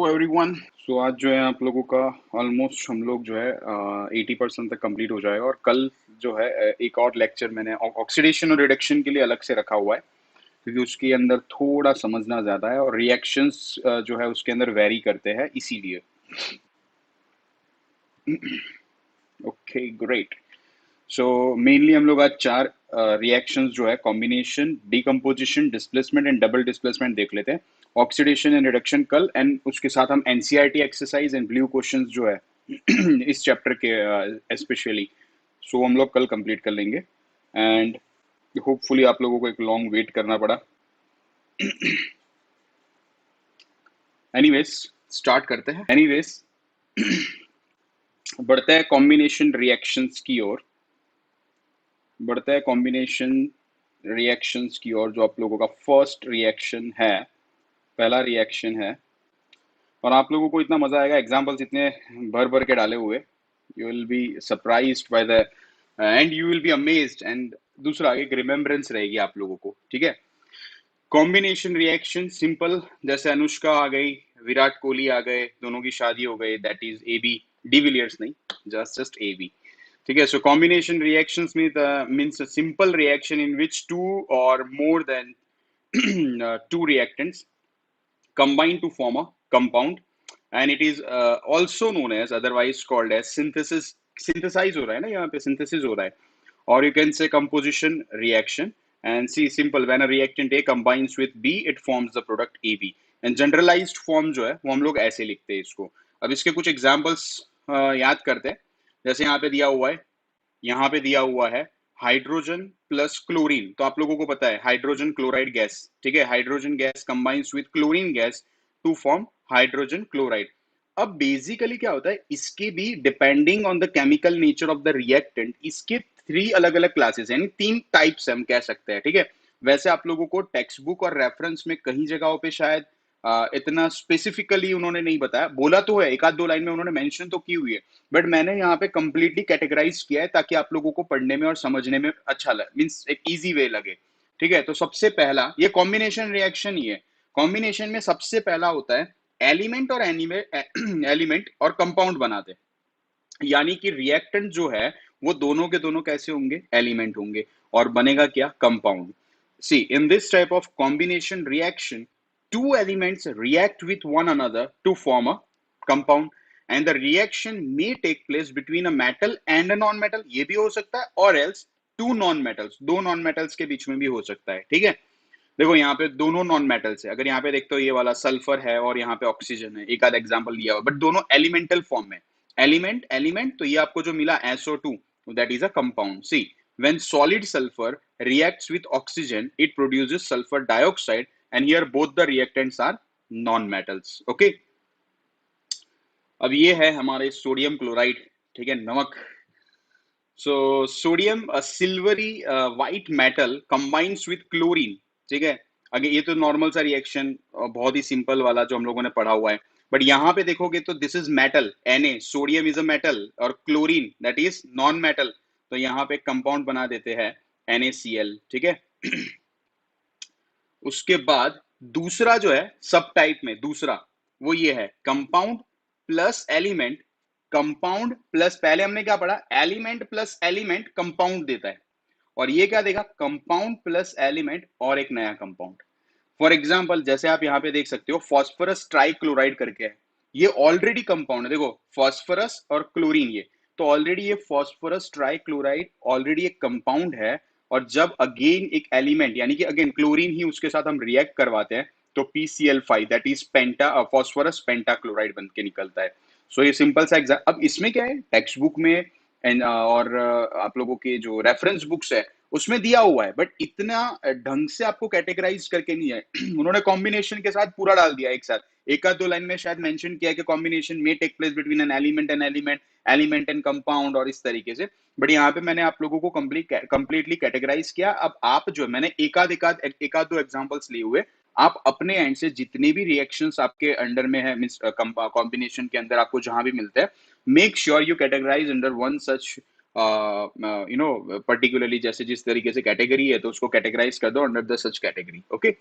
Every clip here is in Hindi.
एवरीवन। सो आज जो है आप लोगों का ऑलमोस्ट हम लोग जो है 80% तक कंप्लीट हो जाएगा, और कल जो है एक और लेक्चर मैंने ऑक्सीडेशन और रिडक्शन के लिए अलग से रखा हुआ है, क्योंकि उसके अंदर थोड़ा समझना ज़्यादा है और रिएक्शंस जो है उसके अंदर वेरी करते हैं, इसीलिए। Okay, great. सो मेनली हम लोग आज चार रिएक्शंस जो है combination, decomposition, displacement and double displacement देख लेते हैं। ऑक्सीडेशन एंड रिडक्शन कल, एंड उसके साथ हम NCERT exercise and blue questions जो है इस चैप्टर के स्पेशली, सो हम लोग कल कंप्लीट कर लेंगे। एंड होपफुली आप लोगों को एक लॉन्ग वेट करना पड़ा। एनीवेज स्टार्ट करते हैं। एनीवेज बढ़ते हैं कॉम्बिनेशन रिएक्शंस की ओर, बढ़ते हैं कॉम्बिनेशन रिएक्शंस की ओर। जो आप लोगों का फर्स्ट रिएक्शन है, पहला रिएक्शन है, और आप लोगों को इतना मजा आएगा, एग्जांपल्स इतने भर भर के डाले हुए, you will be surprised by the end you will be amazed. And दूसरा एक रिमेम्बरेंस रहेगी आप लोगों को, ठीक है। कॉम्बिनेशन रिएक्शन सिंपल, जैसे अनुष्का आ गई, विराट कोहली आ गए, दोनों की शादी हो गई, that is A B, de Villiers नहीं, जस्ट ए बी, ठीक है। So combination reactions means a simple reaction in which two or more than two reactants combine to form a compound, and it is also known as, otherwise called as synthesis. Synthesize हो रहा है ना यहाँ पे, synthesis हो रहा है, or you can say composition reaction. And see, simple, when a reactant A combines with B, it forms the product AB. And generalized form जो है वो हम लोग ऐसे लिखते हैं इसको। अब इसके कुछ एग्जांपल्स याद करते हैं। जैसे यहाँ पे दिया हुआ है, यहाँ पे दिया हुआ है हाइड्रोजन प्लस क्लोरीन, तो आप लोगों को पता है हाइड्रोजन क्लोराइड गैस, ठीक है। Hydrogen gas combines with chlorine gas to form hydrogen chloride. अब बेसिकली क्या होता है, इसके भी depending on the chemical nature of the reactant, इसके थ्री अलग अलग क्लासेस, यानी तीन टाइप्स हम कह सकते हैं, ठीक है। वैसे आप लोगों को टेक्स्ट बुक और रेफरेंस में कहीं जगहों पे शायद इतना स्पेसिफिकली उन्होंने नहीं बताया, बोला तो है, एक आध दो लाइन में उन्होंने मेंशन तो की हुई है, बट मैंने यहाँ पे कंप्लीटली कैटेगराइज किया है ताकि आप लोगों को पढ़ने में और समझने में अच्छा लगे, मीन्स एक इजी वे लगे, ठीक है। तो सबसे पहला ये कॉम्बिनेशन रिएक्शन ही है। कॉम्बिनेशन में सबसे पहला होता है एलिमेंट और एलिमेंट और कंपाउंड बनाते हैं, यानी कि रिएक्टेंट जो है वो दोनों के दोनों कैसे होंगे, एलिमेंट होंगे, और बनेगा क्या, compound. See, in this type of combination reaction, two elements react with one another to form a compound, and the reaction may take place between a metal and a non-metal, ये भी हो सकता है, और else two non-metals, दो non-metals के बीच में भी हो सकता है, ठीक है। देखो यहाँ पे दोनों नॉन मेटल्स है, अगर यहाँ पे देखते हो ये वाला सल्फर है और यहाँ पे ऑक्सीजन है, एक आध एग्जांपल दिया हुआ, बट दोनों एलिमेंटल फॉर्म में, एलिमेंट एलिमेंट, तो ये आपको जो मिला SO2, that is a compound. See, when solid sulphur reacts with oxygen, it produces sulphur dioxide, and here both the reactants are non metals, okay. अब ये है हमारे सोडियम क्लोराइड, ठीक है, नमक। So sodium silvery white metal combines with chlorine, ठीक है। अगे ये तो नॉर्मल सा रिएक्शन, बहुत ही सिंपल वाला जो हम लोगों ने पढ़ा हुआ है, बट यहाँ पे देखोगे तो this is metal, Na, sodium is a metal, और chlorine that is non metal, तो यहाँ पे कंपाउंड बना देते हैं NaCl, ठीक है। उसके बाद दूसरा जो है सब टाइप में, दूसरा वो ये है compound plus element, compound plus, पहले हमने क्या पढ़ा, एलिमेंट प्लस एलिमेंट कंपाउंड देता है, और ये क्या देगा, कंपाउंड प्लस एलिमेंट और एक नया कंपाउंड। फॉर एग्जाम्पल, जैसे आप यहाँ पे देख सकते हो फॉस्फोरस ट्राइक्लोराइड करके है, ये ऑलरेडी कंपाउंड है, देखो फॉस्फोरस और क्लोरीन, ये तो ऑलरेडी ये फॉस्फोरस ट्राइक्लोराइड ऑलरेडी एक कंपाउंड है, और जब अगेन एक एलिमेंट, यानी कि अगेन क्लोरीन ही उसके साथ हम रिएक्ट करवाते हैं, तो PCl5 that is penta phosphorus pentachloride बन के निकलता है। सो ये सिंपल सा एग्जाम। अब इसमें क्या है, टेक्स्ट बुक में एंड और आप लोगों के जो रेफरेंस बुक्स है उसमें दिया हुआ है, बट इतना ढंग से आपको कैटेगराइज करके नहीं है। उन्होंने कॉम्बिनेशन के साथ पूरा डाल दिया एक साथ, एक आध दो लाइन में शायद मेंशन किया कि कॉम्बिनेशन में take place between an element and element, element and compound, और इस तरीके से। बट यहाँ पे मैंने आप लोगों को कंप्लीटली कैटेगराइज किया। अब आप जो, मैंने एक आध दो एग्जांपल्स लिए हुए, आप अपने एंड से जितने भी रिएक्शंस आपके अंडर में है, मींस कॉम्बिनेशन के अंदर आपको जहां भी मिलते हैं, make sure you categorise under one such, particularly जैसे जिस तरीके से कैटेगरी है तो उसको कैटेगराइज कर दो under the such category, okay.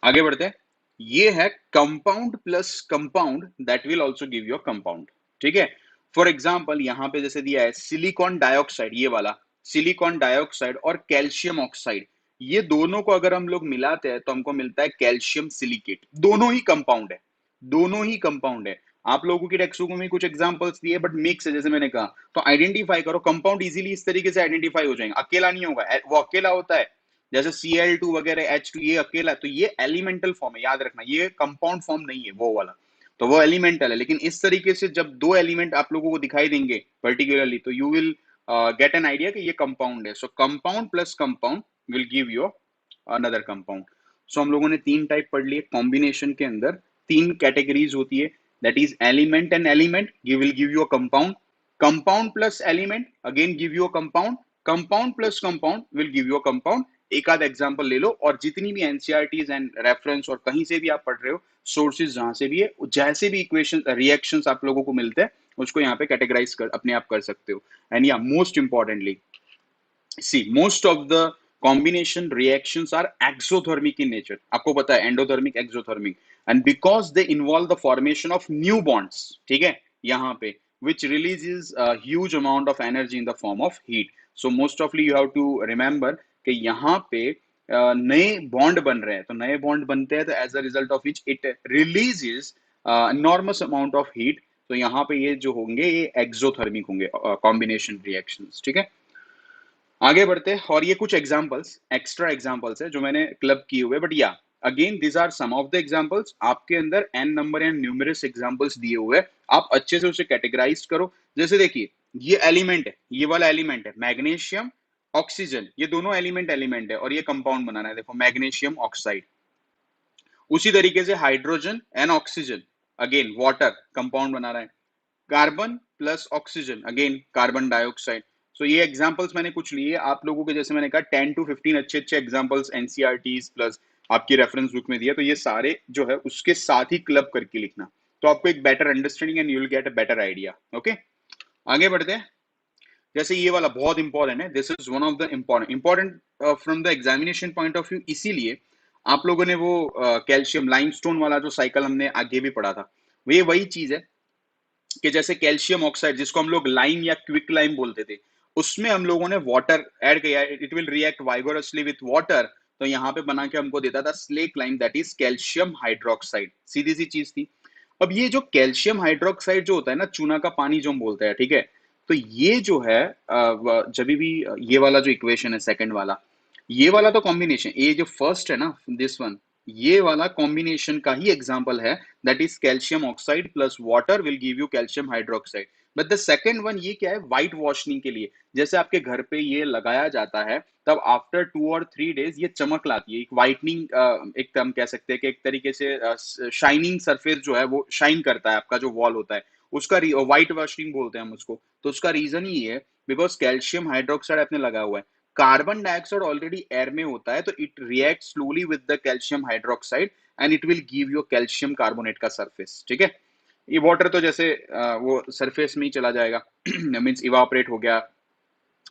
आगे बढ़ते हैं। ये है compound plus compound that will also give you a compound, ठीक है। फॉर एग्जाम्पल यहाँ पे जैसे दिया है सिलिकॉन डाइऑक्साइड, ये वाला सिलिकॉन डाइऑक्साइड और कैल्शियम ऑक्साइड, ये दोनों को अगर हम लोग मिलाते हैं तो हमको मिलता है कैल्शियम सिलिकेट। दोनों ही कंपाउंड है, दोनों ही कंपाउंड है। आप लोगों की टेक्स्ट बुक में कुछ एग्जांपल्स दिए बट मिक्स है, जैसे मैंने कहा। तो आइडेंटिफाई करो, कंपाउंड इजीली इस तरीके से आइडेंटिफाई हो जाएंगे, अकेला नहीं होगा। वो अकेला होता है जैसे Cl2 वगैरह H2, ये अकेला, तो ये एलिमेंटल फॉर्म है, याद रखना, ये कंपाउंड फॉर्म नहीं है वो वाला, तो वो एलिमेंटल है। लेकिन इस तरीके से जब दो एलिमेंट आप लोगों को दिखाई देंगे पर्टिकुलरली, तो you will get an idea कि ये कंपाउंड है। So compound plus compound will give you another compound. So हम लोगों ने तीन टाइप पढ़ लिए कॉम्बिनेशन के अंदर, तीन कैटेगरीज होती है, that is element and element will give you a compound, compound plus element again give you a compound, compound plus compound will give you a compound. एक आध एग्जांपल ले लो, और जितनी भी एनसीईआरटीज एंड रेफरेंस और कहीं से भी आप पढ़ रहे हो, सोर्सेज जहां से भी है, जैसे भी इक्वेशन रिएक्शंस आप लोगों को मिलते हैं, उसको यहाँ पे कैटेगराइज कर अपने आप कर सकते हो। एंड या most importantly, see most of the combination reactions are exothermic in nature, आपको पता है endothermic exothermic, and because they involve the formation of new bonds, ठीक है, यहाँ पे which releases a huge amount of energy in the form of heat. So most ofly you have to remember कि यहाँ पे नए बॉन्ड बन रहे हैं, तो नए बॉन्ड बनते हैं तो as a result of which it releases enormous amount of heat। तो यहाँ पे ये जो होंगे ये एक्सोथर्मिक होंगे कॉम्बिनेशन रिएक्शंस, ठीक है। आगे बढ़ते हैं, और ये कुछ एग्जांपल्स, एक्स्ट्रा एग्जांपल्स है जो मैंने क्लब किए हुए, बट या again this are some of the examples. आपके अंदर an number and numerous examples दिए हुए हैं, आप अच्छे से उसे कैटेगराइज करो। जैसे देखिए ये एलिमेंट है, ये वाला एलिमेंट है मैग्नीशियम ऑक्सीजन, ये दोनों एलिमेंट एलिमेंट है और ये कंपाउंड बनाना है, देखो मैग्नीशियम ऑक्साइड। उसी तरीके से hydrogen and oxygen, again water compound बना रहा है, carbon plus oxygen again carbon dioxide. So ये एग्जांपल्स मैंने कुछ लिए आप लोगों के, जैसे मैंने कहा 10 to 15 अच्छे अच्छे एग्जांपल्स एनसीईआरटीज प्लस आपकी रेफरेंस बुक में दिया, तो ये सारे जो है उसके साथ ही क्लब करके लिखना, तो आपको एक better understanding and you will get a better idea. Okay, आगे बढ़ते हैं। जैसे ये वाला बहुत इंपॉर्टेंट है, this is one of the important from the examination point of view, इसीलिए आप लोगों ने वो कैल्शियम लाइमस्टोन वाला जो साइकिल हमने आगे भी पढ़ा था, वो वही चीज है कि जैसे कैल्शियम ऑक्साइड जिसको हम लोग लाइम या क्विक लाइम बोलते थे, उसमें हम लोगों ने वाटर ऐड किया, it will react vigorously with water, तो यहाँ पे बना के हमको देता था slake lime, that is calcium hydroxide, सीधी सी चीज थी। अब ये जो कैल्शियम हाइड्रोक्साइड जो होता है ना, चूना का पानी जो हम बोलते हैं, ठीक है, तो ये जो है जब भी ये वाला जो इक्वेशन है सेकंड वाला, ये वाला तो कॉम्बिनेशन, ये जो फर्स्ट है ना दिस वन, ये वाला कॉम्बिनेशन का ही एग्जांपल है, that is calcium oxide plus water will give you calcium hydroxide. But the second one ये क्या है, व्हाइट वॉशनिंग के लिए, जैसे आपके घर पे ये लगाया जाता है, तब आफ्टर 2 और 3 डेज ये चमक लाती है, एक व्हाइटनिंग, एक हम कह सकते हैं कि एक तरीके से शाइनिंग सरफेस जो है वो शाइन करता है, आपका जो वॉल होता है उसका व्हाइट वॉशिंग बोलते हैं हम उसको। तो उसका रीजन ही है बिकॉज कैल्शियम हाइड्रोक्साइड आपने लगा हुआ है, कार्बन डाइऑक्साइड ऑलरेडी एयर में होता है, तो it react slowly with the calcium hydroxide and it will give you calcium carbonate का सरफेस, ठीक है। ये वाटर तो जैसे वो सरफेस में ही चला जाएगा मींस इवापोरेट हो गया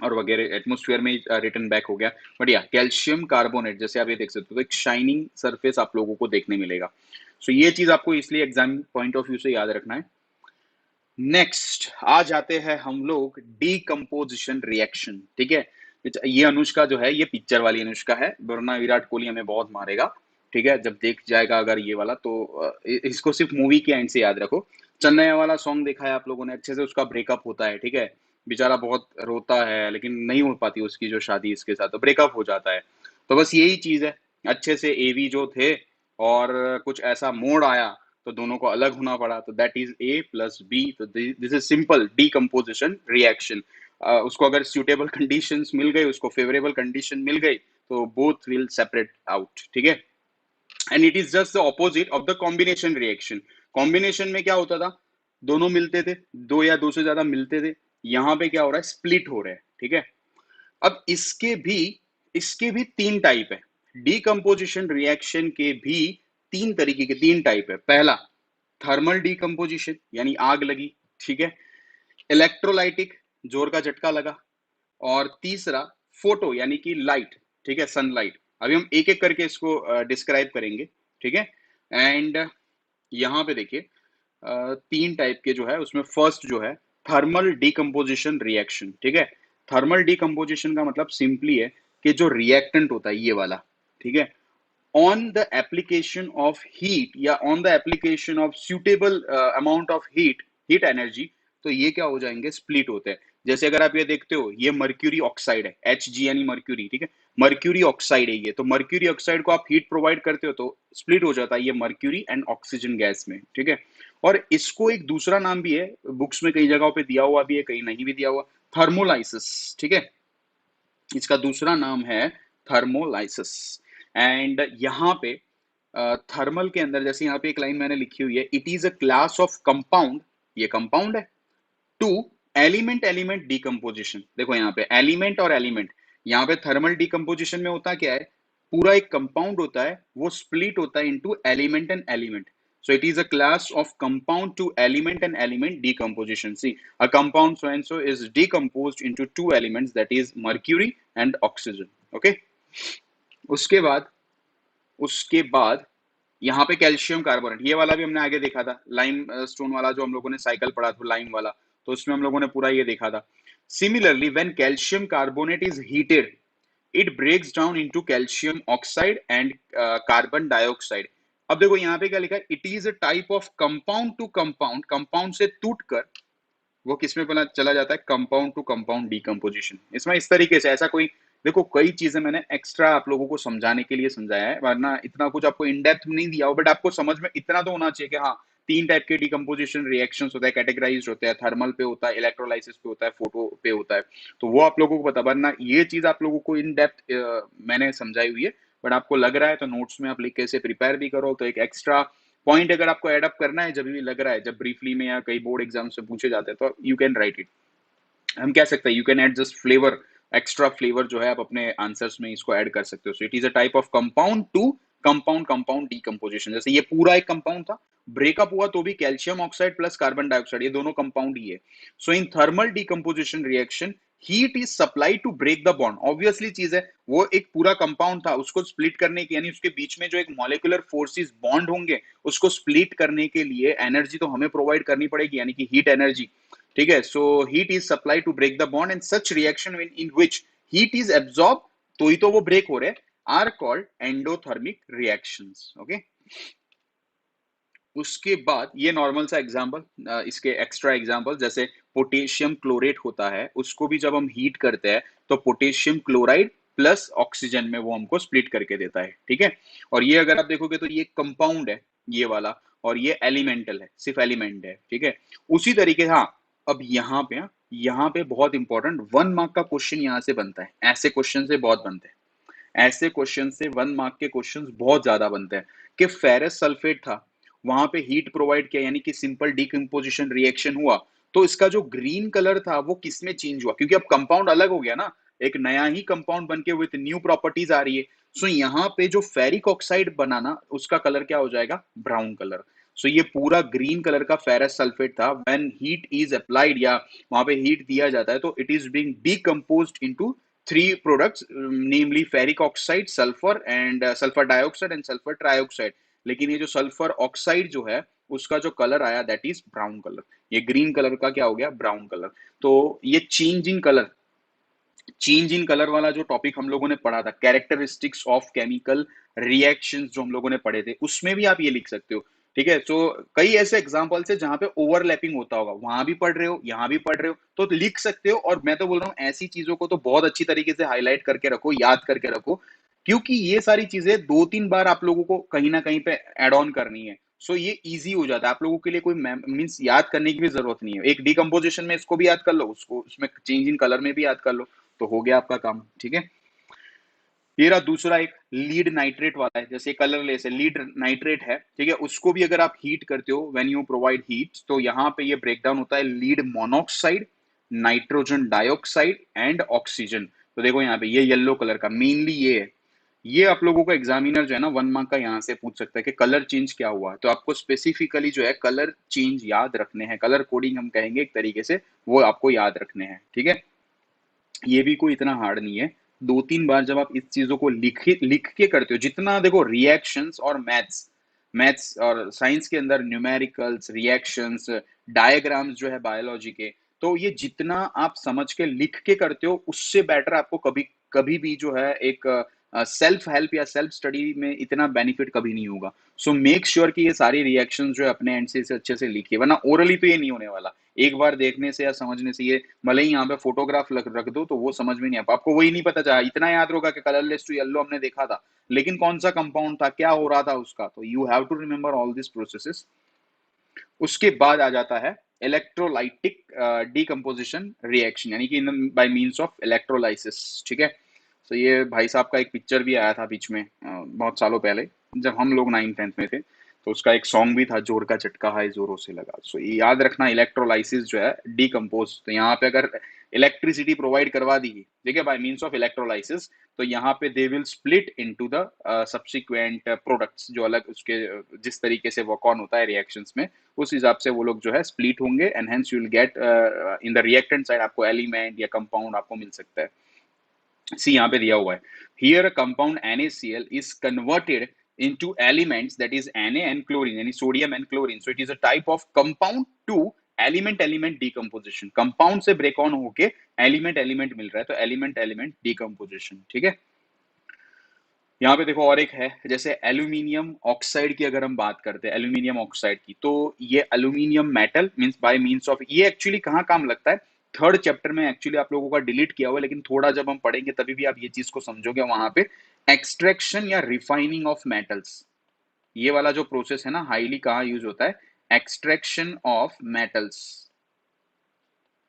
और वगैरह एटमोस्फेयर में रिटर्न बैक हो गया, बट या कैल्शियम कार्बोनेट जैसे आप ये देख सकते हो, तो एक शाइनिंग सरफेस आप लोगों को देखने मिलेगा। सो ये चीज आपको इसलिए एग्जाम पॉइंट ऑफ व्यू से याद रखना है। नेक्स्ट आ जाते हैं हम लोग डीकम्पोजिशन रिएक्शन, ठीक है। ये अनुष्का जो है, ये पिक्चर वाली अनुष्का है, वरना विराट कोहली हमें बहुत मारेगा, ठीक है, जब देख जाएगा अगर ये वाला तो इसको सिर्फ मूवी के एंड से याद रखो। चन्नैया वाला सॉन्ग देखा है आप लोगों ने अच्छे से, उसका ब्रेकअप होता है, ठीक है, बेचारा बहुत रोता है लेकिन नहीं हो पाती उसकी जो शादी इसके साथ, तो ब्रेकअप हो जाता है। तो बस यही चीज है, अच्छे से एवी जो थे और कुछ ऐसा मोड़ आया तो दोनों को अलग होना पड़ा, तो that is A plus B, तो this is simple decomposition reaction. उसको अगर सुटेबल कंडीशंस मिल गई, उसको फेवरेबल कंडीशन मिल गई, तो बोथ विल सेपरेट आउट, ठीक है। And it is just the opposite of the combination reaction. Combination में क्या होता था, दोनों मिलते थे, दो या दो से ज्यादा मिलते थे, यहाँ पे क्या हो रहा है, स्प्लिट हो रहे हैं, ठीक है। अब इसके भी तीन टाइप है, डीकम्पोजिशन रिएक्शन के भी तीन तरीके के तीन टाइप है। पहला थर्मल डीकम्पोजिशन यानी आग लगी, ठीक है, इलेक्ट्रोलाइटिक जोर का झटका लगा, और तीसरा फोटो यानी कि लाइट, ठीक है, सनलाइट। अभी हम एक एक करके इसको डिस्क्राइब करेंगे, ठीक है। एंड यहाँ पे देखिए तीन टाइप के जो है उसमें फर्स्ट जो है थर्मल डीकम्पोजिशन रिएक्शन, ठीक है। थर्मल डीकम्पोजिशन का मतलब सिंपली है कि जो रिएक्टेंट होता है ये वाला, ठीक है, on the application of heat या on the application of suitable amount of heat energy, तो ये क्या हो जाएंगे, स्प्लिट होते हैं। जैसे अगर आप ये देखते हो, ये मर्क्यूरी ऑक्साइड है, एच जी यानी मर्क्यूरी, ठीक है, मर्क्यूरी ऑक्साइड है ये, तो मर्क्यूरी ऑक्साइड को आप हीट प्रोवाइड करते हो तो स्प्लिट हो जाता है ये मर्क्यूरी एंड ऑक्सीजन गैस में, ठीक है। और इसको एक दूसरा नाम भी है, बुक्स में कई जगहों पे दिया हुआ भी है, कहीं नहीं भी दिया हुआ, थर्मोलाइसिस, ठीक है। इसका दूसरा नाम है थर्मोलाइसिस। एंड यहाँ पे थर्मल के अंदर जैसे यहाँ पे एक लाइन मैंने लिखी हुई है, it is a class of compound, ये कंपाउंड है, टू एलिमेंट एलिमेंट डीकम्पोजिशन। देखो यहाँ पे एलिमेंट और एलिमेंट, यहाँ पे थर्मल डीकम्पोजिशन में होता क्या है, पूरा एक कंपाउंड होता है वो स्प्लिट होता है into element and element. So it is a class of compound to element and element decomposition. See, a compound so and so is decomposed into two elements, that is mercury and oxygen. Okay. उसके बाद उसके बाद यहाँ पे कैल्शियम कार्बोनेट, ये वाला भी हमने आगे देखा था, लाइम स्टोन वाला जो हम लोगों ने साइकिल पढ़ा था लाइम वाला, तो उसमें हम लोगों ने पूरा ये देखा था। Similarly when calcium carbonate is heated, it breaks down into calcium oxide and carbon dioxide. अब देखो यहाँ पे क्या लिखा है, it is a type of compound to compound, compound से टूट कर वो किसमें बना चला जाता है, कंपाउंड टू कंपाउंड डीकम्पोजिशन। इसमें इस तरीके से ऐसा कोई, देखो कई चीजें मैंने एक्स्ट्रा आप लोगों को समझाने के लिए समझाया है, वरना इतना कुछ आपको इन डेप्थ नहीं दिया हो, बट आपको समझ में इतना तो होना चाहिए कि हाँ तीन टाइप के डीकम्पोजिशन रिएक्शंस होता है, कैटेगराइज होते हैं, थर्मल पे होता है, इलेक्ट्रोलाइसिस पे होता है, फोटो पे होता है, तो वो आप लोगों को पता, वरना ये चीज आप लोगों को इन डेप्थ मैंने समझाई हुई है, बट आपको लग रहा है तो नोट्स में आप लिख के इसे प्रिपेयर भी करो, तो एक एक्स्ट्रा पॉइंट अगर आपको एड अप करना है जब भी लग रहा है, जब ब्रीफली में या कई बोर्ड एग्जाम से पूछे जाते हैं, तो यू कैन राइट इट। हम कह सकते हैं you can add just flavour, extra flavour जो है आप अपने आंसर्स में इसको ऐड कर सकते हो। So it is a type of compound to compound compound decomposition. जैसे ये पूरा एक कंपाउंड था, ब्रेकअप हुआ तो भी calcium oxide plus carbon dioxide, ये दोनों कंपाउंड ही है। So in thermal decomposition reaction heat is supply to break the bond, obviously चीज है, वो एक पूरा कंपाउंड था, उसको स्प्लिट करने की, यानी उसके बीच में जो एक मॉलिक्यूलर फोर्सेस बॉन्ड होंगे उसको स्प्लिट करने के लिए एनर्जी तो हमें प्रोवाइड करनी पड़ेगी, यानी कि हीट एनर्जी, ठीक है। So heat is supply to break the bond and such reaction in which heat is absorb, तो ही तो वो ब्रेक हो रहे हैं, are called endothermic reactions. Okay. उसके बाद ये नॉर्मल सा एग्जांपल, इसके एक्स्ट्रा एग्जांपल जैसे पोटेशियम क्लोरेट होता है, उसको भी जब हम हीट करते हैं तो पोटेशियम क्लोराइड प्लस ऑक्सीजन में वो हमको स्प्लिट करके देता है, ठीक है। और ये अगर आप देखोगे तो ये कंपाउंड है ये वाला, और ये एलिमेंटल है, सिर्फ एलिमेंट है, ठीक है। उसी तरीके, हाँ, अब यहाँ पे बहुत इंपॉर्टेंट 1 मार्क का क्वेश्चन यहाँ से बनता है, ऐसे क्वेश्चन से बहुत बनते हैं, ऐसे क्वेश्चन से 1 मार्क के क्वेश्चन बहुत ज्यादा बनते हैं। कि फेरस सल्फेट था, वहां पे हीट प्रोवाइड किया, यानी कि सिंपल डीकम्पोजिशन रिएक्शन हुआ, तो इसका जो ग्रीन कलर था वो किसमें चेंज हुआ, क्योंकि अब कंपाउंड अलग हो गया ना, एक नया ही कंपाउंड बन के विथ न्यू प्रॉपर्टीज आ रही है। सो यहाँ पे जो फेरिक ऑक्साइड बनाना, उसका कलर क्या हो जाएगा, ब्राउन कलर। सो ये पूरा ग्रीन कलर का फेरस सल्फेट था, व्हेन हीट इज अप्लाइड या वहां पे हीट दिया जाता है तो it is being decomposed into three products, namely ferric oxide, sulfur and sulfur dioxide and sulfur trioxide। लेकिन ये जो सल्फर ऑक्साइड जो है उसका जो कलर आया दैट इज ब्राउन कलर, ये ग्रीन कलर का क्या हो गया, ब्राउन कलर। तो ये चेंज इन कलर वाला जो टॉपिक हम लोगों ने पढ़ा था, कैरेक्टरिस्टिक्स ऑफ केमिकल रिएक्शंस, जो हम लोगों ने पढ़े थे, उसमें भी आप ये लिख सकते हो, ठीक है। तो कई ऐसे एग्जांपल्स है जहां पे ओवरलैपिंग होता होगा, वहां भी पढ़ रहे हो यहाँ भी पढ़ रहे हो तो लिख सकते हो। और मैं तो बोल रहा हूँ ऐसी चीजों को तो बहुत अच्छी तरीके से हाईलाइट करके रखो, याद करके रखो, क्योंकि ये सारी चीजें 2-3 बार आप लोगों को कहीं ना कहीं पे एड ऑन करनी है। सो ये इजी हो जाता है आप लोगों के लिए, कोई मीन्स याद करने की भी जरूरत नहीं है, एक डीकम्पोजिशन में इसको भी याद कर लो, उसको उसमें चेंज इन कलर में भी याद कर लो, तो हो गया आपका काम, ठीक है। ये रहा दूसरा, एक लीड नाइट्रेट वाला है, जैसे कलरलेस है, लीड नाइट्रेट है, ठीक है, उसको भी अगर आप हीट करते हो, व्हेन यू प्रोवाइड हीट, तो यहाँ पे ये ब्रेक डाउन होता है lead monoxide, nitrogen dioxide and oxygen. तो देखो यहाँ पे ये येलो कलर का मेनली ये है, ये आप लोगों को एग्जामिनर जो है ना 1 मार्क का यहाँ से पूछ सकता है कि कलर चेंज क्या हुआ, तो आपको स्पेसिफिकली जो है कलर चेंज याद रखने हैं, कलर कोडिंग हम कहेंगे एक तरीके से, वो आपको याद रखने हैं, ठीक है। ये भी कोई इतना हार्ड नहीं है, 2-3 बार जब आप इस चीजों को लिख के करते हो, जितना देखो रिएक्शंस और मैथ्स मैथ्स और साइंस के अंदर न्यूमेरिकल्स, रिएक्शंस, डायग्राम्स जो है बायोलॉजी के, तो ये जितना आप समझ के लिख के करते हो उससे बेटर आपको कभी कभी भी जो है एक सेल्फ हेल्प या सेल्फ स्टडी में इतना बेनिफिट कभी नहीं होगा। सो मेक श्योर कि ये सारी रिएक्शन जो है अपने एंड से इसे अच्छे से लिखिए, वरना ओरली तो ये नहीं होने वाला। एक बार देखने से या समझने से ये, भले ही यहाँ पे फोटोग्राफ रख दो तो वो समझ में नहीं आता, आपको वही नहीं पता चला, इतना याद होगा कि कलरलेस टू येलो हमने देखा था, लेकिन कौन सा कंपाउंड था, क्या हो रहा था उसका, तो you have to remember all this processes. उसके बाद आ जाता है इलेक्ट्रोलाइटिक डीकम्पोजिशन रिएक्शन, यानी कि बाय मींस ऑफ इलेक्ट्रोलाइसिस। ठीक है, तो ये भाई साहब का एक पिक्चर भी आया था बीच में बहुत सालों पहले, जब हम लोग 9th 10th में थे, तो उसका एक सॉन्ग भी था, जोर का झटका है जोरों से लगा। सो ये याद रखना, इलेक्ट्रोलाइसिस जो है डीकम्पोज, तो यहाँ पे अगर इलेक्ट्रिसिटी प्रोवाइड करवा दी, ठीक है, बाय मींस ऑफ इलेक्ट्रोलाइसिस, तो यहाँ पे they will split into the subsequent products, जो अलग उसके जिस तरीके से वर्क ऑन होता है रिएक्शंस में, उस हिसाब से वो लोग जो है स्प्लिट होंगे, and hence you will get in the reactant side आपको एलिमेंट या कंपाउंड आपको मिल सकता है। सी यहाँ पे दिया हुआ है, here compound NaCl is converted into elements, that is Na and chlorine, यानी sodium and chlorine, so it is a type of compound to element element decomposition, compound से ब्रेक ऑन होके एलिमेंट एलिमेंट मिल रहा है, तो एलिमेंट एलिमेंट डीकम्पोजिशन। ठीक है, यहाँ पे देखो और एक है, जैसे एल्यूमिनियम ऑक्साइड की अगर हम बात करते हैं, एल्यूमिनियम ऑक्साइड की, तो ये aluminium metal means by means of, ये एक्चुअली कहाँ काम लगता है, थर्ड चैप्टर में एक्चुअली आप लोगों का डिलीट किया हुआ है, लेकिन थोड़ा जब हम पढ़ेंगे तभी भी आप ये चीज को समझोगे, वहां पे एक्सट्रैक्शन या रिफाइनिंग ऑफ मेटल्स, ये वाला जो प्रोसेस है ना, हाईली कहाँ यूज होता है, एक्सट्रैक्शन ऑफ मेटल्स।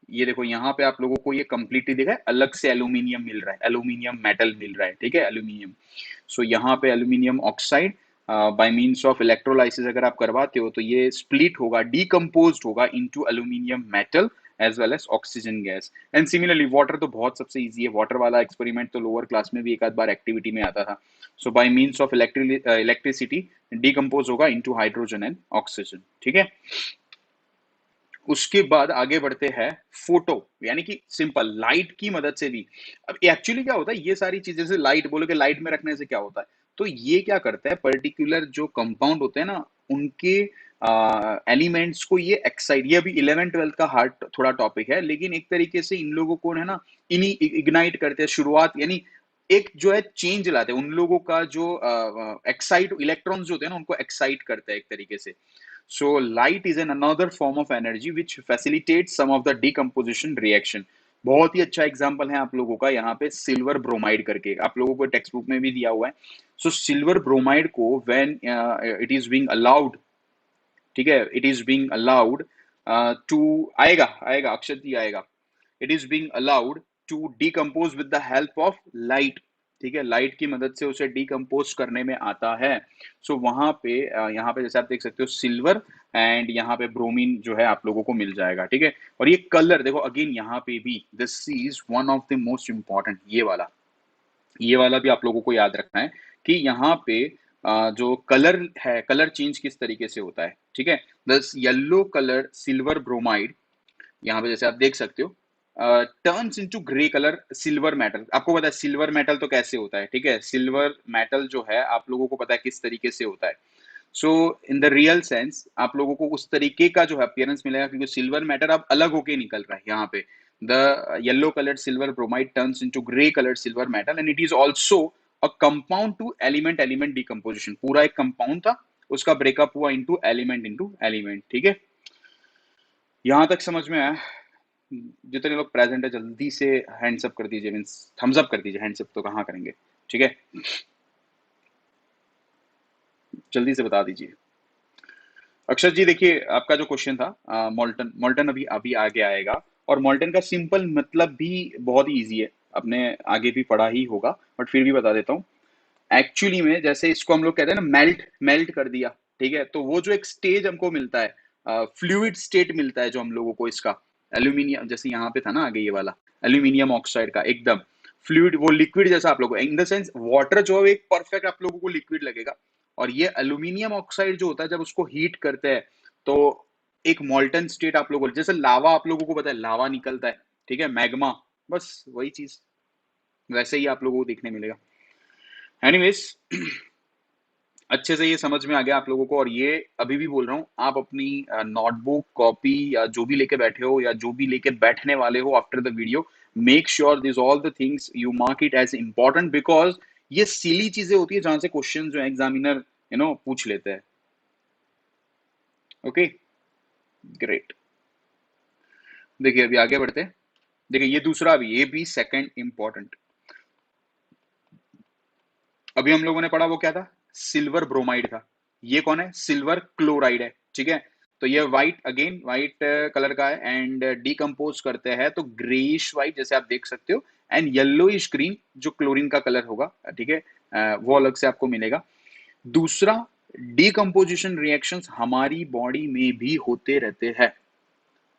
ये देखो यहाँ पे आप लोगों को ये कंप्लीटली देखा है, अलग से एल्यूमिनियम मिल रहा है, एल्यूमिनियम मेटल मिल रहा है, ठीक है, एल्यूमिनियम। सो यहाँ पे aluminium oxide bye means of electrolysis अगर आप करवाते हो, तो ये स्प्लिट होगा, डीकम्पोज्ड होगा into aluminium metal as well as oxygen gas. And similarly water तो बहुत सबसे इजी है, वाटर वाला एक्सपेरिमेंट तो लोअर क्लास में भी एक आध बार एक्टिविटी में आता था। So by means of electricity decompose होगा इनटू हाइड्रोजन एंड ऑक्सीजन। ठीक है, उसके बाद आगे बढ़ते हैं फोटो, यानी कि सिंपल लाइट की मदद से भी। अब एक्चुअली क्या होता है, ये सारी चीजें से लाइट बोलोगे, लाइट में रखने से क्या होता है, तो ये क्या करता है, पर्टिकुलर जो कंपाउंड होते हैं ना, उनके एलिमेंट्स को ये एक्साइट, ये अभी 11th 12th का हार्ड थोड़ा टॉपिक है, लेकिन एक तरीके से इन लोगों को है ना, इन्हीं इग्नाइट करते हैं, शुरुआत यानी एक जो है चेंज लाते हैं, उन लोगों का जो एक्साइट इलेक्ट्रॉन्स जो होते हैं ना, उनको एक्साइट करते हैं एक तरीके से। So light is an another form of energy which facilitates some of the decomposition reaction. बहुत ही अच्छा एग्जांपल है आप लोगों का यहाँ पे सिल्वर ब्रोमाइड करके, आप लोगों को टेक्स्ट बुक में भी दिया हुआ है। सो सिल्वर ब्रोमाइड को when it is being allowed, ठीक है, it is being allowed to, आएगा आएगा अक्षत जी आएगा, it is being allowed to decompose with the help of light. ठीक है, लाइट की मदद से उसे डिकम्पोज करने में आता है। सो वहां पे यहाँ पे जैसे आप देख सकते हो सिल्वर एंड यहाँ पे ब्रोमीन जो है आप लोगों को मिल जाएगा। ठीक है, और ये कलर देखो अगेन यहाँ पे भी this is one of the most important, ये वाला भी आप लोगों को याद रखना है कि यहाँ पे जो कलर है, कलर चेंज किस तरीके से होता है। ठीक है, दस येलो कलर सिल्वर ब्रोमाइड, यहाँ पे जैसे आप देख सकते हो, turns into grey colour silver metal. आपको पता है सिल्वर मेटल तो कैसे होता है, ठीक है, सिल्वर मेटल जो है आप लोगों को पता है किस तरीके से होता है। So in the real sense आप लोगों को उस तरीके का जो है अपीयरेंस मिलेगा, क्योंकि सिल्वर मेटल अब अलग होके निकल रहा है यहाँ पे। The yellow colour silver bromide turns into grey colour silver metal and it is also a compound to element element decomposition. पूरा एक कंपाउंड था, उसका ब्रेकअप हुआ इंटू एलिमेंट। ठीक है, यहां तक समझ में आया? जितने लोग प्रेजेंट है जल्दी से हैंड्स अप कर दीजिए, मीन्स थम्स अप कर दीजिए, हैंड्स अप तो कहाँ करेंगे, ठीक है, जल्दी से बता दीजिए। अक्षर जी देखिए, आपका जो क्वेश्चन था मोल्टन, मोल्टन अभी अभी आगे आएगा, और मोल्टन का सिंपल मतलब भी बहुत ही ईजी है, आपने आगे भी पढ़ा ही होगा, बट फिर भी बता देता हूँ। एक्चुअली में जैसे इसको हम लोग कहते हैं ना, मेल्ट मेल्ट कर दिया, ठीक है, तो वो जो एक स्टेज हमको मिलता है, फ्लूइड स्टेट मिलता है जो हम लोगों को इसका, एल्यूमिनियम जैसे यहाँ पे था ना आगे ये वाला, एल्यूमिनियम ऑक्साइड का एकदम फ्लूइड, वो लिक्विड जैसा आप लोगों को, इन द सेंस वाटर जो है एक परफेक्ट आप लोगों को लिक्विड लगेगा, और ये एल्यूमिनियम ऑक्साइड जो होता है जब उसको हीट करते हैं, तो एक मॉल्टन स्टेट आप लोगों को, जैसे लावा आप लोगों को पता है लावा निकलता है, ठीक है, मैग्मा, बस वही चीज वैसे ही आप लोगों को देखने मिलेगा। एनीवेज अच्छे से ये समझ में आ गया आप लोगों को, और ये अभी भी बोल रहा हूँ, आप अपनी नोटबुक, कॉपी या जो भी लेके बैठे हो या जो भी लेके बैठने वाले हो after the video, make sure this all the things you mark it as important, because ये सिली चीजें होती है जहां से क्वेश्चन जो है एग्जामिनर पूछ लेते हैं। Okay, great. देखिए अभी आगे बढ़ते हैं। देखिए ये दूसरा भी, ये भी सेकंड इंपॉर्टेंट। अभी हम लोगों ने पढ़ा वो क्या था, सिल्वर ब्रोमाइड था। ये कौन है, सिल्वर क्लोराइड है, ठीक है। तो ये व्हाइट, अगेन व्हाइट कलर का है, एंड डिकम्पोज करते हैं तो ग्रेइश व्हाइट जैसे आप देख सकते हो, एंड येलोइश ग्रीन जो क्लोरीन का कलर होगा, ठीक है, वो अलग से आपको मिलेगा। दूसरा, डिकम्पोजिशन रिएक्शंस हमारी बॉडी में भी होते रहते हैं।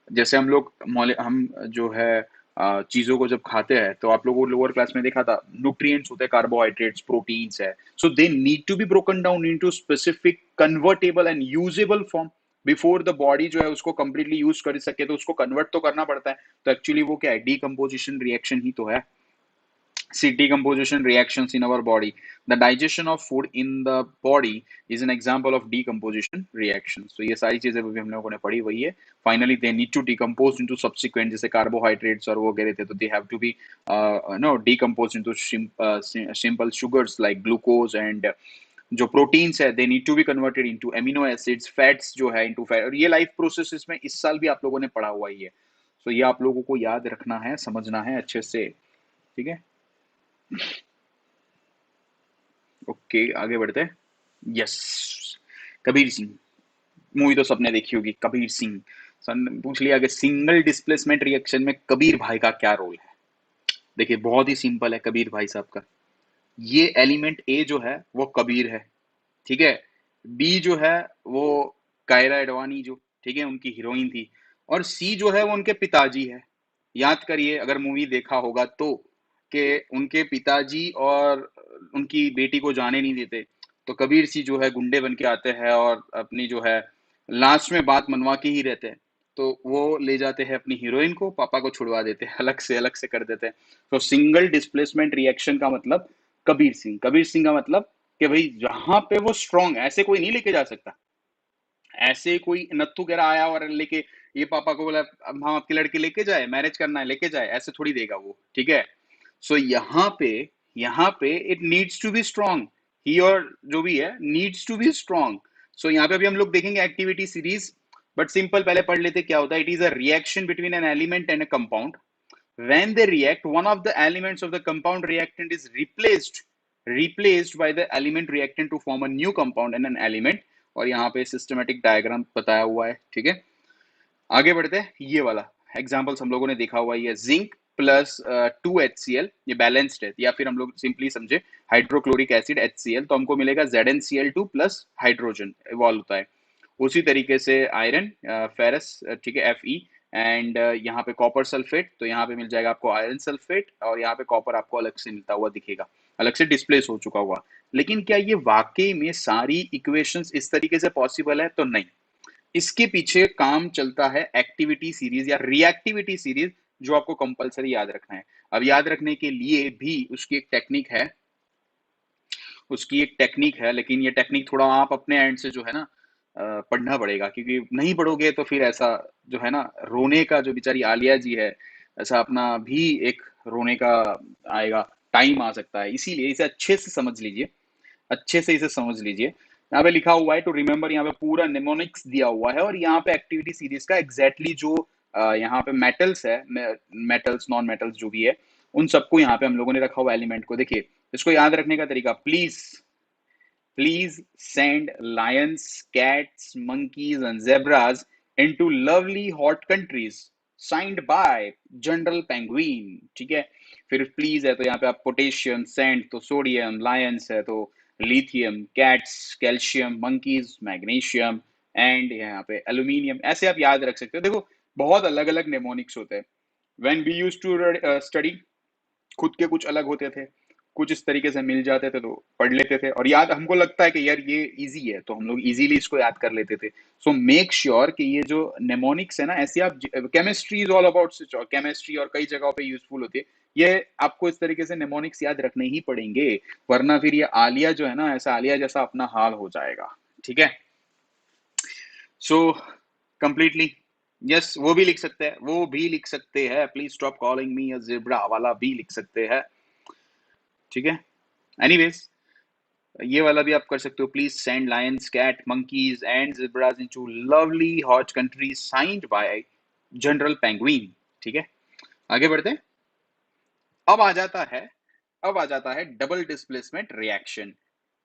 जैसे हम लोग हम जो है चीजों को जब खाते हैं, तो आप लोगों को लोअर क्लास में देखा था, न्यूट्रिएंट्स होते हैं, कार्बोहाइड्रेट्स, प्रोटीन्स है, so they need to be broken down into specific convertible and usable form before the body जो है उसको कंप्लीटली यूज कर सके, तो उसको कन्वर्ट तो करना पड़ता है। तो एक्चुअली वो क्या है, डीकम्पोजिशन रिएक्शन ही तो है। See, decomposition reactions in our body. The digestion of food in the body is an example of decomposition reactions. So ये सारी चीजें भी हम लोगों ने पढ़ी वही है। Finally, they need to decompose into subsequent जैसे carbohydrates और वो वगैरह थे, तो they have to be no decomposed into simple sugars like glucose, and जो proteins है they need to be converted into amino acids, fats जो है into fat, और ये लाइफ प्रोसेस इसमें इस साल भी आप लोगों ने पढ़ा हुआ ही है। So ये आप लोगों को याद रखना है, समझना है अच्छे से, ठीक है। ओके, आगे बढ़ते हैं। यस, कबीर सिंह मूवी तो सबने देखी होगी, कबीर सिंह। सन पूछ लिया कि सिंगल डिस्प्लेसमेंट रिएक्शन में कबीर भाई का क्या रोल है। देखिए बहुत ही सिंपल है कबीर भाई साहब का। ये एलिमेंट ए जो है वो कबीर है, ठीक है। बी जो है वो कायरा एडवाणी जो, ठीक है, उनकी हीरोइन थी। और सी जो है वो उनके पिताजी है। याद करिए अगर मूवी देखा होगा तो, कि उनके पिताजी और उनकी बेटी को जाने नहीं देते, तो कबीर सी जो है गुंडे बन के आते हैं और अपनी जो है लास्ट में बात मनवा के ही रहते हैं। तो वो ले जाते हैं अपनी हीरोइन को, पापा को छुड़वा देते हैं, अलग से कर देते हैं। तो सिंगल डिस्प्लेसमेंट रिएक्शन का मतलब कबीर सिंह। कबीर सिंह का मतलब कि भाई जहां पे वो स्ट्रांग, ऐसे कोई नहीं लेके जा सकता। ऐसे कोई नत्थु कह रहा आया और लेके ये पापा को बोला अब हम आपकी लड़की लेके जाए, मैरिज करना है लेके जाए, ऐसे थोड़ी देगा वो, ठीक है। सो यहाँ पे it needs to be strong. ही और जो भी है needs to be strong. So यहाँ पे भी हम लोग देखेंगे एक्टिविटी सीरीज, बट सिंपल पहले पढ़ लेते क्या होता है। It is a reaction between an element and a compound. When they react, one of the elements of the compound reactant is replaced by the element reactant to form a new compound and an element। और यहाँ पे सिस्टमेटिक डायग्राम बताया हुआ है, ठीक है। आगे बढ़ते हैं। ये वाला एग्जांपल्स हम लोगों ने देखा हुआ है, जिंक प्लस 2HCl, ये बैलेंस्ड है, या फिर हम लोग सिंपली समझे हाइड्रोक्लोरिक एसिड HCl, तो हमको मिलेगा ZnCl2 प्लस हाइड्रोजन इवॉल्व होता है। उसी तरीके से आयरन, फेरस, ठीक है, Fe, एंड यहाँ पे कॉपर सल्फेट, तो यहाँ पे मिल जाएगा आपको आयरन सल्फेट, और यहाँ पे कॉपर आपको अलग से मिलता हुआ दिखेगा, अलग से डिस्प्लेस हो चुका हुआ। लेकिन क्या ये वाकई में सारी इक्वेशंस इस तरीके से पॉसिबल है, तो नहीं। इसके पीछे काम चलता है एक्टिविटी सीरीज या रिएक्टिविटी सीरीज, जो आपको कंपलसरी याद रखना है। अब याद रखने के लिए भी उसकी एक टेक्निक है, लेकिन ये टेक्निक थोड़ा आप अपने एंड से जो है ना पढ़ना पड़ेगा, क्योंकि नहीं पढ़ोगे तो फिर ऐसा जो है ना रोने का, जो बेचारी आलिया जी है, ऐसा अपना भी एक रोने का आएगा, टाइम आ सकता है। इसीलिए इसे अच्छे से समझ लीजिए, अच्छे से इसे समझ लीजिए। यहाँ पे लिखा हुआ है टू रिमेम्बर, यहाँ पे पूरा निमोनिक्स दिया हुआ है, और यहाँ पे एक्टिविटी सीरीज का एग्जैक्टली जो यहाँ पे मेटल्स है, मेटल्स नॉन मेटल्स जो भी है, उन सबको यहाँ पे हम लोगों ने रखा हुआ एलिमेंट को। देखिए इसको याद रखने का तरीका, please send lions, cats, monkeys, and zebras into lovely hot countries. Signed by general penguin, ठीक है। फिर प्लीज है तो यहाँ पे आप पोटेशियम, सेंट तो सोडियम, लायंस है तो lithium, cats calcium, monkeys magnesium, and यहाँ पे एल्यूमिनियम। ऐसे आप याद रख सकते हो। देखो बहुत अलग अलग नेमोनिक्स होते हैं। When we used to study, खुद के कुछ अलग होते थे, कुछ इस तरीके से मिल जाते थे तो पढ़ लेते थे, और याद हमको लगता है कि यार ये इजी है तो हम लोग इजीली इसको याद कर लेते थे। सो मेक श्योर कि ये जो नेमोनिक्स है ना, ऐसे आप, chemistry is all about chemistry, और कई जगहों पे यूजफुल होती है, ये आपको इस तरीके से नेमोनिक्स याद रखने ही पड़ेंगे, वरना फिर ये आलिया जो है ना, ऐसा आलिया जैसा अपना हाल हो जाएगा। ठीक है, सो कंप्लीटली यस, वो भी लिख सकते हैं, वो भी लिख सकते हैं, please stop calling me a zebra वाला भी लिख सकते हैं। ठीक है, एनीवेज ये वाला भी आप कर सकते हो, please send lions cat monkeys and zebras into lovely hot countries signed by general penguin. ठीक है, आगे बढ़ते हैं। अब आ जाता है, अब आ जाता है double displacement reaction.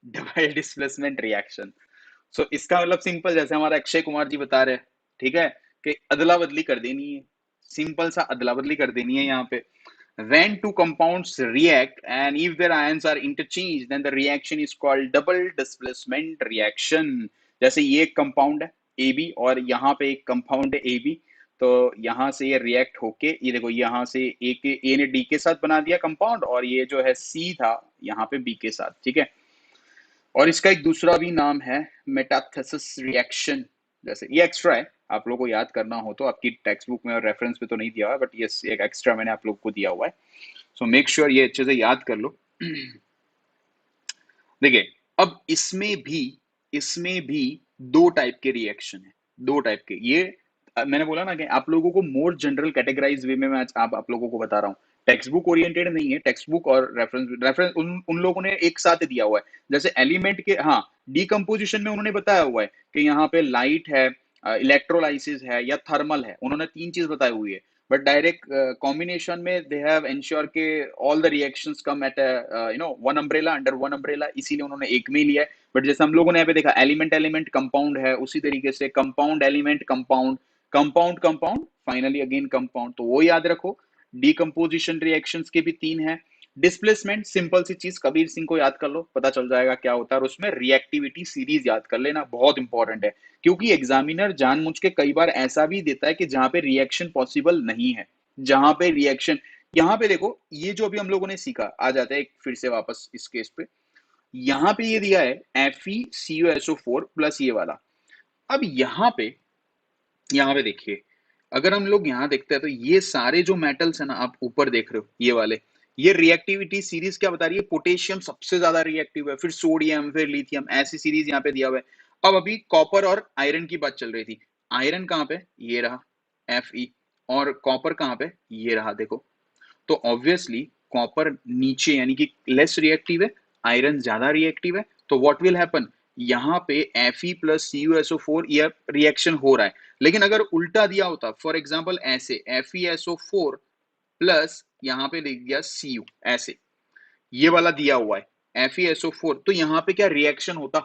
Double displacement reaction, so इसका मतलब सिंपल, जैसे हमारा अक्षय कुमार जी बता रहे हैं, ठीक है, कि अदला बदली कर देनी है, सिंपल सा अदला बदली कर देनी है यहाँ पे। when two compounds react and if their ions are interchanged then the reaction is called double displacement reaction। जैसे ये एक कंपाउंड है AB और यहाँ पे एक कंपाउंड है AB, तो यहाँ से ये रिएक्ट होके, ये देखो यहाँ से ए ने डी के साथ बना दिया कंपाउंड, और ये जो है सी था यहाँ पे बी के साथ। ठीक है, और इसका एक दूसरा भी नाम है मेटाथेसिस रिएक्शन। जैसे ये एक्स्ट्रा है, आप लोगों को याद करना हो तो, आपकी टेक्स्ट बुक में और रेफरेंस में तो नहीं दिया हुआ, बट ये एक एक्स्ट्रा मैंने आप लोगों को दिया हुआ है, सो मेक श्योर ये अच्छे से याद कर लो। देखिए, अब इसमें भी दो टाइप के रिएक्शन है, दो टाइप के। ये मैंने बोला ना कि आप लोगों को मोर जनरल कैटेगराइज वे में मैं आज आप लोगों को बता रहा हूँ, टेक्स्ट बुक ओरिएंटेड नहीं है, टेक्स्ट बुक और रेफरेंस उन लोगों ने एक साथ दिया हुआ है। जैसे एलिमेंट के, हाँ, डीकम्पोजिशन में उन्होंने बताया हुआ है कि यहाँ पे लाइट है, इलेक्ट्रोलाइसिस है या थर्मल है, उन्होंने तीन चीज बताई हुई है। बट डायरेक्ट कॉम्बिनेशन में दे हैव एंश्योर के all the reactions come at one umbrella, under one umbrella, इसीलिए उन्होंने एक में ही लिया है। बट जैसे हम लोगों ने यहाँ पे देखा, एलिमेंट एलिमेंट कंपाउंड है, उसी तरीके से compound element compound, compound compound, finally again compound, तो वो याद रखो। डीकम्पोजिशन रिएक्शंस के भी तीन है। डिस्प्लेसमेंट सिंपल सी चीज, कबीर सिंह को याद कर लो, पता चल जाएगा क्या होता है, और उसमें रिएक्टिविटी सीरीज याद कर लेना, बहुत इंपॉर्टेंट है, क्योंकि एग्जामिनर जानबूझ के कई बार ऐसा भी देता है कि जहां पे रिएक्शन पॉसिबल नहीं है, जहां पे रिएक्शन, यहाँ पे देखो, ये जो अभी हम लोगों ने सीखा, आ जाता है फिर से वापस इस केस पे। यहाँ पे ये दिया है FeCuSO4 प्लस ये वाला। अब यहाँ पे देखिए, अगर हम लोग यहाँ देखते हैं तो ये सारे जो मेटल्स है ना, आप ऊपर देख रहे हो ये वाले, ये रिएक्टिविटी सीरीज क्या बता रही है, पोटेशियम सबसे ज्यादा रिएक्टिव है, फिर सोडियम, फिर लिथियम, ऐसी सीरीज यहाँ पे दिया हुआ है। अब अभी कॉपर और आयरन की बात चल रही थी, आयरन कहाँ पे, ये रहा Fe, और कॉपर कहाँ पे, ये रहा, देखो। तो ऑब्वियसली कॉपर नीचे यानी कि लेस रिएक्टिव है, आयरन ज्यादा रिएक्टिव है, तो व्हाट विल हैपन, यहाँ पे Fe प्लस CuSO4 यह रिएक्शन हो रहा है। लेकिन अगर उल्टा दिया होता, फॉर एग्जाम्पल ऐसे FeSO4 प्लस यहाँ पे लिख दिया Cu, ऐसे ये वाला दिया हुआ है FeSO4, तो यहाँ पे क्या रिएक्शन होता,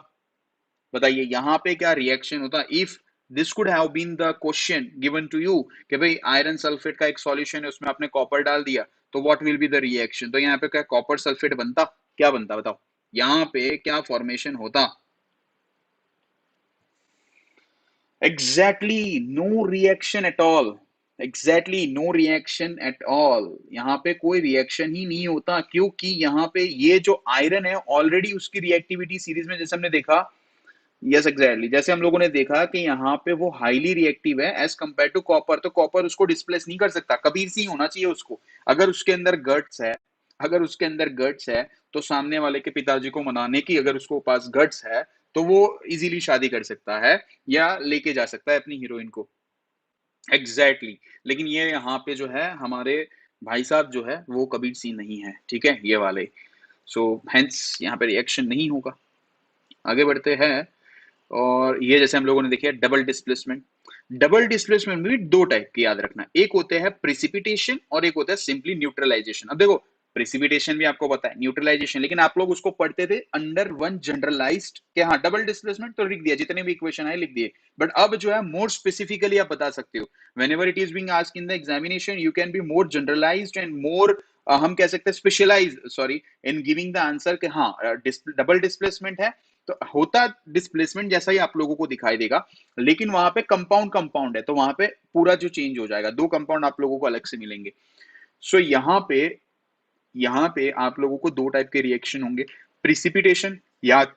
बताइए, यहाँ पे क्या रिएक्शन होता। If this could have been the question given to you कि भाई आयरन सल्फेट का एक सॉल्यूशन है, उसमें आपने कॉपर डाल दिया, तो what will be the reaction, तो यहाँ पे क्या कॉपर सल्फेट बनता, क्या बनता बताओ, यहाँ पे क्या फॉर्मेशन होता। Exactly no reaction at all, exactly no reaction at all, यहाँ पे कोई रिएक्शन ही नहीं होता, क्योंकि यहाँ पे ये जो आयरन है ऑलरेडी उसकी रिएक्टिविटी सीरीज में, जैसे हमने देखा, यस एग्जैक्टली, जैसे हम लोगों ने देखा कि यहाँ पे वो हाईली रिएक्टिव है एज कंपेयर टू कॉपर, तो कॉपर उसको डिस्प्लेस नहीं कर सकता, कबीर सिंह होना चाहिए उसको। अगर उसके अंदर गट्स है, अगर उसके अंदर गट्स है, तो सामने वाले के पिताजी को मनाने की अगर उसको पास गट्स है, तो वो इजीली शादी कर सकता है या लेके जा सकता है अपनी हीरोइन को। Exactly exactly. लेकिन ये यहाँ पे जो है हमारे भाई साहब जो है वो कबीर सिंह नहीं है, ठीक है, ये वाले, सो हेंस यहाँ पे रिएक्शन नहीं होगा। आगे बढ़ते हैं, और ये जैसे हम लोगों ने देखा डबल डिस्प्लेसमेंट। डबल डिस्प्लेसमेंट में भी दो टाइप के याद रखना, एक होते हैं प्रिसिपिटेशन और एक होता है सिंपली न्यूट्रलाइजेशन। अब देखो, प्रिसिपिटेशन भी आपको पता है, न्यूट्रलाइजेशन, लेकिन आप लोग उसको पढ़ते थे अंडर वन जनरलाइज्ड के, हाँ डबल डिस्प्लेसमेंट तो लिख दिया, जितने भी इक्वेशन है लिख दिए, बट अब जो है मोर स्पेसिफिकली आप बता सकते हो, whenever it is being asked in the examination you can be more generalised and more, हम कह सकते हैं specialise, sorry, in giving the answer के, हाँ डबल डिस्प्लेसमेंट है, तो होता डिस्प्लेसमेंट जैसा ही आप लोगों को दिखाई देगा, लेकिन वहां पे कंपाउंड कंपाउंड है, तो वहां पे पूरा जो चेंज हो जाएगा, दो कंपाउंड आप लोगों को अलग से मिलेंगे। सो यहाँ पे आप लोगों को दो टाइप के रिएक्शन होंगे। प्रिसिपिटेशन, याद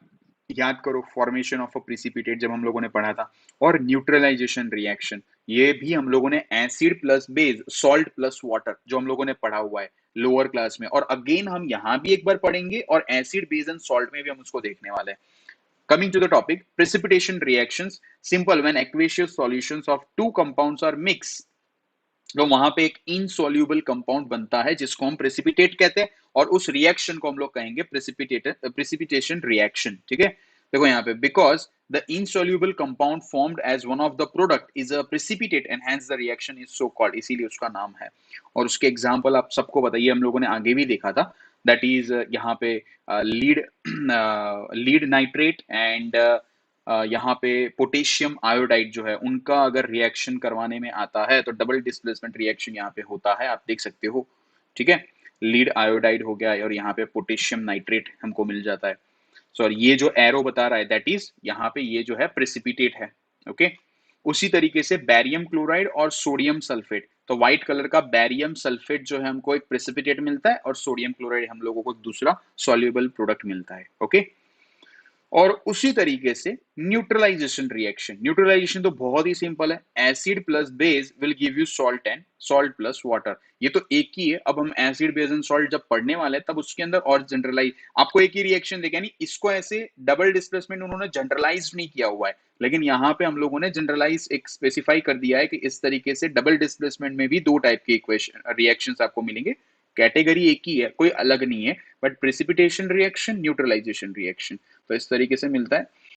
याद करो, फॉर्मेशन ऑफ अ प्रिसिपिटेट जब हम लोगों ने पढ़ा था, और न्यूट्रलाइजेशन रिएक्शन, ये भी हम लोगों ने acid plus base, salt plus water जो हम लोगों ने पढ़ा हुआ है, लोअर क्लास में, और अगेन हम यहाँ भी एक बार पढ़ेंगे और एसिड बेस एंड सॉल्ट में भी हम उसको देखने वाले हैं। Coming to the topic, precipitation reactions. Simple, when aqueous solutions of two compounds are mixed, तो वहां पे एक इनसॉल्यूबल कंपाउंड बनता है जिसको हम प्रेसिपिटेट कहते हैं, और उस रिएक्शन को हम लोग कहेंगे प्रेसिपिटेशन रिएक्शन। ठीक है, देखो यहाँ पे, because the insoluble compound formed as one of the product is a precipitate and hence the reaction is so called, इसीलिए उसका नाम है। और उसके एग्जांपल आप सबको बताइए, हम लोगों ने आगे भी देखा था, दैट इज यहाँ पे लीड लीड नाइट्रेट एंड यहाँ पे पोटेशियम आयोडाइड जो है उनका अगर रिएक्शन करवाने में आता है तो डबल डिस्प्लेसमेंट रिएक्शन यहाँ पे होता है, आप देख सकते हो। ठीक है, लीड आयोडाइड हो गया और यहाँ पे पोटेशियम नाइट्रेट हमको मिल जाता है। सो ये जो एरो बता रहा है दैट इज यहाँ पे ये जो है प्रेसिपिटेट है। ओके, उसी तरीके से बैरियम क्लोराइड और सोडियम सल्फेट, तो व्हाइट कलर का बैरियम सल्फेट जो है हमको एक प्रेसिपिटेट मिलता है, और सोडियम क्लोराइड हम लोगों को दूसरा सॉल्युबल प्रोडक्ट मिलता है। ओके, और उसी तरीके से न्यूट्रलाइजेशन रिएक्शन, न्यूट्रलाइजेशन तो बहुत ही सिंपल है, acid plus base will give you salt and salt plus water, ये तो एक ही है। अब हम एसिड बेस एंड सॉल्ट जब पढ़ने वाले हैं तब उसके अंदर और जनरलाइज, आपको एक ही रिएक्शन देखे, यानी इसको ऐसे डबल डिस्प्लेसमेंट उन्होंने जनरलाइज नहीं किया हुआ है, लेकिन यहाँ पे हम लोगों ने जनरलाइज एक स्पेसिफाई कर दिया है कि इस तरीके से डबल डिस्प्लेसमेंट में भी दो टाइप के इक्वेशन रिएक्शंस आपको मिलेंगे, कैटेगरी एक ही है, कोई अलग नहीं है, but precipitation reaction, neutralisation reaction, तो इस तरीके से मिलता है।